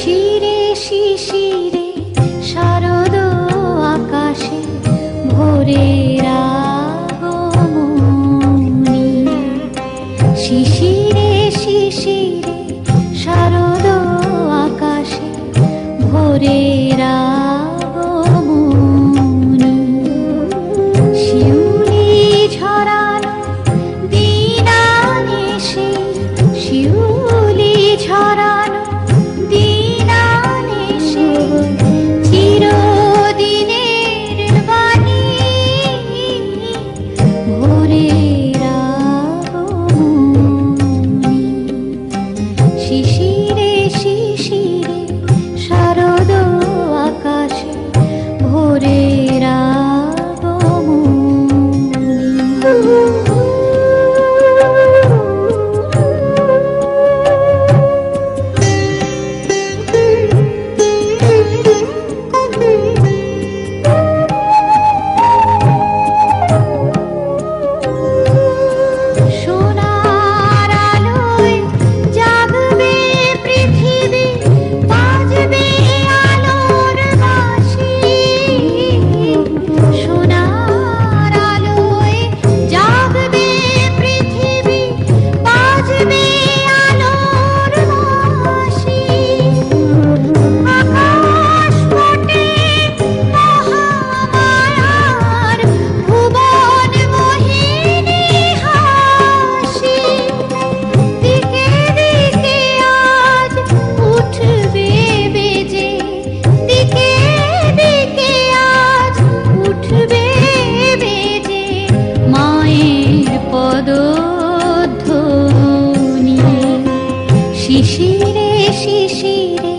শিশিরে শিশিরে শারদ আকাশে ভোরের আগমনী। শিশিরে শিশিরে শারদ আকাশে ভোরের আগমনী। শিউলি ঝরানো দিন আনেছে, শিউলি ঝরানো দিন আনেছে, চিরদিনের বাণী ভোরের আগমনী। শিশিরে শিশিরে শারদ আকাশে ভোরের সোনার আলোয় জাগবে পৃথিবী, বাজবে আলোর বাঁশি। সোনার আলোয় জাগবে পৃথিবী, বাজবে আলোর বাঁশি। আকাশ পটে মহামায়ার ভুবন মোহিনী হাসি। দিকে দিকে আজ উঠবে বেজে, দিকে দিকে আজ উঠবে বেজে মায়ের পদধ্বনি। শিশিরে শিশিরে